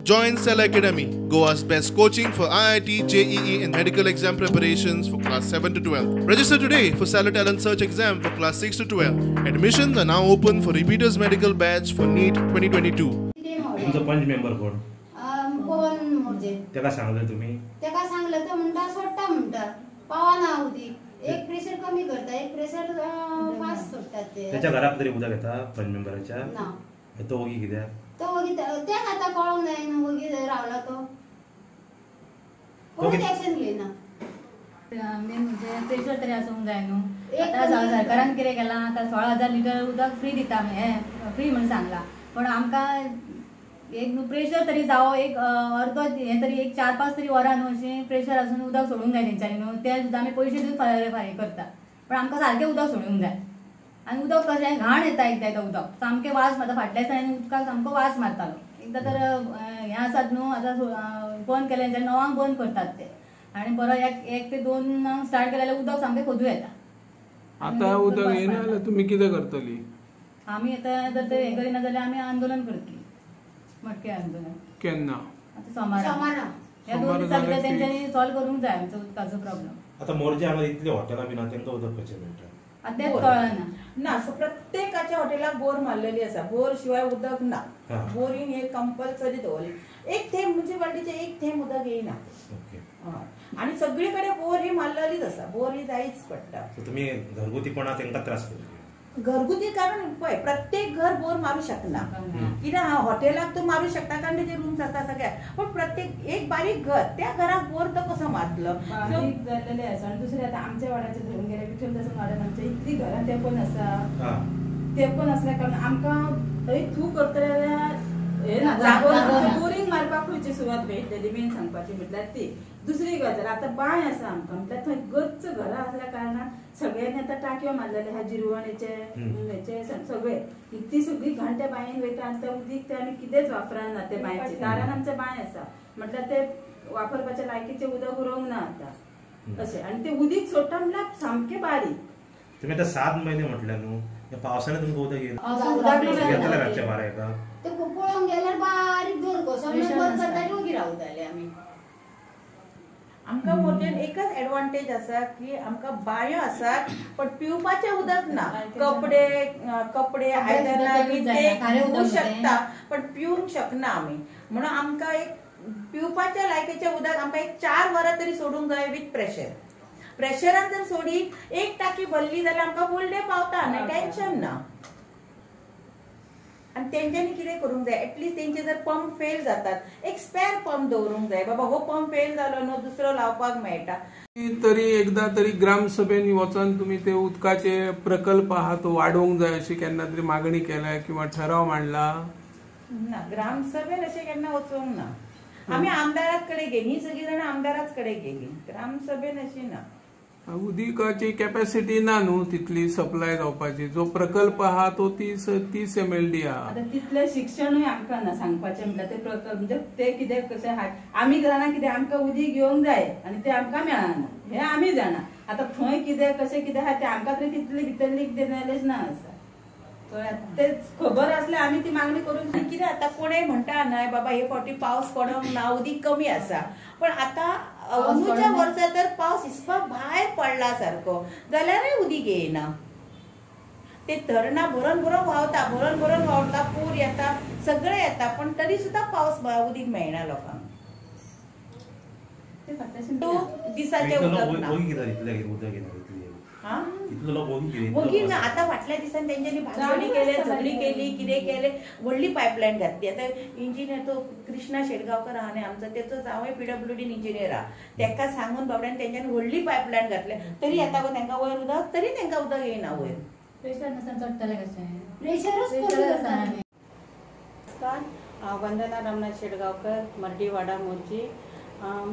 Join Cell Academy, Goa's best coaching for IIT, JEE and medical exam preparations for class 7 to 12. Register today for Cell Talent Search exam for class 6 to 12. Admissions are now open for repeaters medical batch for NEET 2022. तुमचा पंच member कोण? पवन मोर्जे. त्याला सांगलं तुम्ही? त्याला सांगलं तर म्हणता सोडता म्हणता. पावाना होती. एक प्रेशर कमी करता, एक प्रेशर फास्ट सोडतात ते. त्याच्या घरात तरी उद्या घेता पंच मेंबरच्या? ना. तो वगी कित्या? तो वगी त्या आता कळून नाही ना वगी रावला तो. कोण ऍक्शन घेना. म्हणजे प्रेशर तरी असूंक जाय न्हू. आता सरकारान कितें केलां आता 16,000 लिटर उदक फ्री दिता हे फ्री म्हणून सांगला. पण आमकां एक प्रेशर तरी जावं एक अर्दो हे तरी एक 4-5 तरी वरां न्हू अशें प्रेशर आसून उदक सोडूंक जाय तेंच्यांनी न्हू. ते सुद्दां आमी पयशे दिवन फारीक करता. पण आमकां सारकें उदक सोडूंक जाय. आनी उदक कशें घाण येता एकदां तो उदक सामकें वास मारता. फाटल्या दिसांनी उदकाक सामको वास मारतालो. एकदां तर हें आसात न्हू आतां बंद केलें तेन्ना 9 बंद करतात ते. आनी परत 1 ते 2 स्टार्ट केल्यार उदक सामकें खोदू येता. आता उदक येना जाल्यार तुमी कितें करतली? आमी आतां जर ते हें करिना जाल्यार आमी आंदोलन करतली. मटके आंदोलन. केन्ना? आता सोमारा. ह्या 2 दिसां भितर तेंच्यांनी सॉल्व करूंक जाय आमचो उदकाचो प्रॉब्लेम. आता मोर्जे हांगा इतले हॉटेलां बी ना तेंका उदक कशें मेळटा? तेच कळना ना. प्रत्येकाच्या हॉटेलाक बोर मारलेली आसा. बोर शिवाय उदक ना. बोरिंग हे कंपल्सरी दवरली. एक थेंब म्युनिसिपालिटीचे एक थेंब उदक येयना. आणि सगळीकडे बोर ही मारलेलीच आसा. बोर ही जायच पडटा. तुम्ही घरगुतीपणा तेंका त्रास करता? घरगुती कारण पळय प्रत्येक घर बोर मारू शकना. कित्याक हॉटेलाक तो मारू शकता कारण तेजे रूम्स आसता सगळ्या. पण प्रत्येक एक बारीक घर त्या घराक बोर तो कसो मारतलो? बारीक जाल्लेले आसा. आनी दुसरे आता आमच्या वाड्याचे धरून गेले विठ्ठल दास वाड्यान आमच्या इतली घरां ते पण आसा. ते पण असल्या कारण आमकां थंय थू करतले जाल्यार हे ना बोरिंग मारपाक खंयची सुवात मेळटली मेन सांगपाची म्हटल्यार ती. दुसरी गजाल आतां बांय आसा आमकां म्हटल्यार थंय गच्च घरां आसल्या कारणान सगळ्यांनी आतां टाकयो मारलेले ह्या जिरवणेचे सगळे ती सगळी घाण त्या बांयेन वयता. आनी त्या उदीक ते आमी कितेंच वापरना ते बांयचे. दारान आमचे बांय आसा म्हटल्यार ते वापरपाच्या लायकीचे उदक उरोंक ना आतां अशें. आनी ते उदीक सोडटा म्हटल्यार सामकें बारीक. तुम्ही आता 7 महिने म्हटल्या न्हू. या पावसाने तुमकां उदक येईल घातल्या बारा एका ते पळोवंक गेल्यार बारीक दोर कसो बंद करता वगी रावताले आमी. आमकां मोठेन एकच एडवांटेज आसा की आमकां बांयो आसात पण पिवपाचें उदक ना. कपडे आयदनां बी ते धुवूंक शकता पण पिवूंक शकना आमी. म्हणून आमकां एक पिवपाच्या लायकीचें उदक आमकां एक 4 वरां तरी सोडूंक जाय विथ प्रेशर. प्रेशरान जर सोडी एक टाकी भरली जाल्यार आमकां फूल डे पावता आनी टेन्शन ना. आणि तेंच्यांनी कितें करूंक जाय एटलीस्ट तेंचे जर पंप फेल जातात एक स्पेअर पंप दवरूंक जाय. बाबा हो पंप फेल जालो न्हू दुसरो लावपाक मेळटा. तरी एकदा तरी ग्रामसभेन वचून तुम्ही ते उदकाचे प्रकल्प आहा तो वाडोवंक जाय अशी केन्ना तरी मागणी केल्या किंवा ठराव मांडला? ना ग्रामसभेन अशें केन्ना वचोंक ना. आमी आमदाराच कडेन गेली. ही सगळी जाणां आमदाराच कडेन गेली. ग्रामसभेन अशी ना. उदकाची कॅपॅसिटी ना न्हू तितली सप्लाय जावपाची. जो प्रकल्प आहा तो 30 MLD आहा. आता तितले शिक्षणूय आमकां ना सांगपाचें म्हटल्यार ते प्रकल्प म्हणजे ते कितें कशें हाड आमी जाणा कितें आमकां उदीक घेवंक जाय आनी ते आमकां मेळना हे आमी जाणा. आता थंय कितें कशें कितें आहा ते आमकां तरी तितली भितरली कितें नॉलेज ना आसा. ते खबर आसल्यार आमी ती मागणी करूंक. कितें आता कोणेय म्हणटा न्हय बाबा हे फावटी पावस पडोंक ना उदीक कमी आसा. पण आता अंदूच्या वर्सा तर पावस इसपा भायर पडला सारको जाल्यारूय उदीक येयना. ते धरणां भरून व्हांवता पूर येता सगळें येता पण तरी सुद्धा पावस उदीक मेळना लोकांक. दिसाचे उदक ना. आता फाटल्या दिसान तेंच्यांनी भांगवणी केले झगडी केली कितें केले व्हडली पायपलायन घातली. आता इंजिनियर तो कृष्णा शेडगांवकर आहा न्हय आमचो तेचो जावय PWD इंजिनियर आहा. तेका सांगून बाबड्यान तेंच्यांनी व्हडली पायपलायन घातली तरी येता गो तेंका वयर उदक तरी तेंका उदक येयना वयर. प्रेशर नसन चडटलें कशें? प्रेशरच वंदना रामनाथ शेडगांवकर मर्डी वाडा मोर्जी.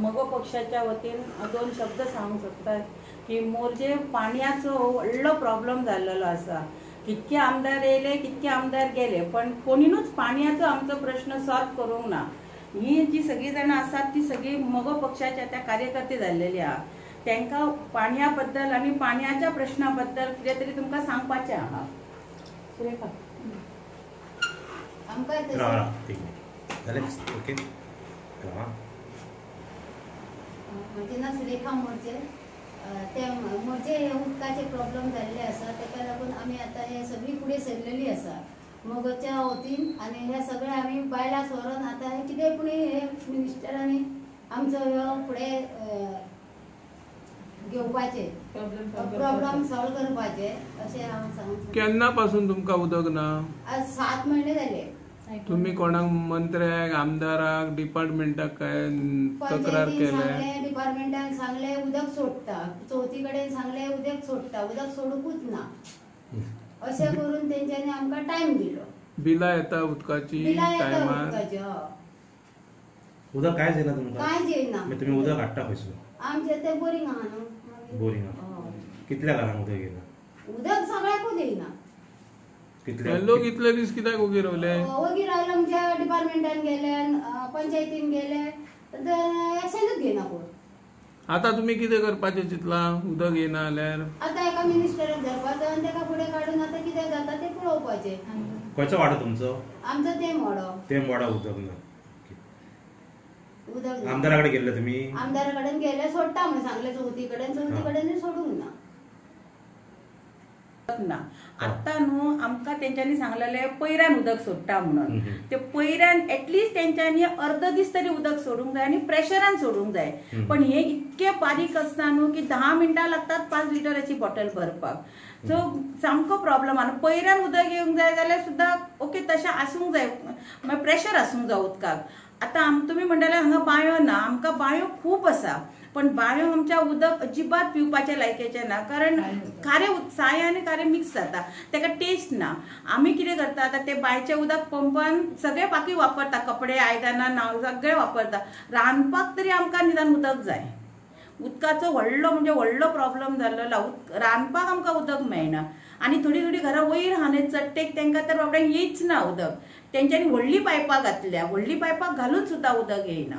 मगो पक्षाच्या वतीन 2 शब्द सांगूंक सोदतात की मोर्जे पाणयाचो व्हडलो प्रॉब्लेम जाल्लो आसा. कितके आमदार येयले कितके आमदार गेले पण कोणीनूच पाणयाचो आमचो प्रश्न सॉल्व करूंक ना. ही जी सगळी जाणां आसात ती सगळी मगो पक्षाच्या त्या कार्यकर्ते जाल्लेली आहा. तांकां पाणया बद्दल आनी पाणयाच्या प्रश्ना बद्दल कितें तरी तुमकां सांगपाचें आहा. आमकां ओके. म्हणजे ना सुरेखा मोर्चे ते मोर्चे उदकाचे प्रॉब्लेम जाल्ले आसा ताका लागून आमी आतां हे सगळी फुडें सरलेली आसा मोगोच्या वतीन आनी हे सगळे आमी बायलां सोरोन आतां हे कितें पूण हे मिनिस्टरांनी आमचो ह्यो फुडें घेवपाचे प्रॉब्लेम सॉल्व करपाचे अशें हांव सांगून. केन्ना पासून तुमकां उदक ना? आज 7 महिने जाले. तुम्ही कोणाक मंत्र्याक आमदाराक डिपार्टमेंटाक काय तक्रार केल्या? डिपार्टमेंटाक सांगले उदक सोडटा, चवथी कडेन सांगले उदक सोडटा, उदक सोडूकूच ना अशें करून तेंच्यांनी आमकां टायम दिलो. बिलां येता उदकाची टायमार? उदक कांयच येना तुमकां? कांयच येना. तुम्ही उदक हाडटा खंयसून? आमचे ते बोरींग आहा न्हू. बोरींग. कितल्या घरांक उदक येना? उदक सगळ्याकूच येना. लोक इतले दीस कित्याक ओगी रावले? ओगी रावले आमच्या डिपार्टमेंटान गेले, पंचायतीन गेले, एक्शनूच घेना कोण. आता तुम्ही कितें करपाचें चिंतला उदक येना जाल्यार? आता एका मिनिस्टराक धरपाचो आनी ताका फुडें काडून आता कितें जाता तें पळोवपाचें. खंयचो वाडो तुमचो? आमचो तेम वाडो. तेम वाडा उदक ना. उदक आमदारा कडेन गेल्ले तुमी? आमदारा कडेन गेले सोडटा म्हणून सांगले चवथी कडेन सोडूंक ना. आता न्हू आमकां तेंच्यांनी सांगलेले पयऱ्यान उदक सोडटा म्हणून. ते पयऱ्यान एटलीस्ट तेंच्यांनी अर्ध दीस तरी उदक सोडूंक जाय आनी प्रेशरान सोडूंक जाय. पण हे इतके बारीक आसता न्हू की 10 मिनटां लागतात 5 लिटराची बॉटल भरपाक. सो सामको प्रॉब्लम आहा. पयऱ्यान उदक येवंक जाय जाल्यार सुद्दां ओके तशें आसूंक जाय, मागीर प्रेशर आसूंक जाय उदकाक. आता तुमी म्हणटाले हांगा बांयो ना, आमकां बांयो खूब आसा पण बांयो आमच्या उदक अजिबात पिवपाचे लायकेचे ना, कारण खारे साय आनी खारें मिक्स जाता, ताका टेस्ट ना. आमी कितें करता आतां ते बांयचें उदक पंपान सगळे बाकी वापरता, कपडे आयदनां नाव सगळे वापरता. रांदपाक तरी आमकां निदान उदक जाय. उदकाचो व्हडलो प्रॉब्लेम जाल्लो. रांदपाक आमकां उदक मेळना आनी थोडी घरां वयर आहा न्ही चडटेक तांकां तर बाबडे येयच ना उदक. तेंच्यांनी व्हडली पायपां घातल्या, व्हडली पायपां घालून सुद्दां उदक येयना.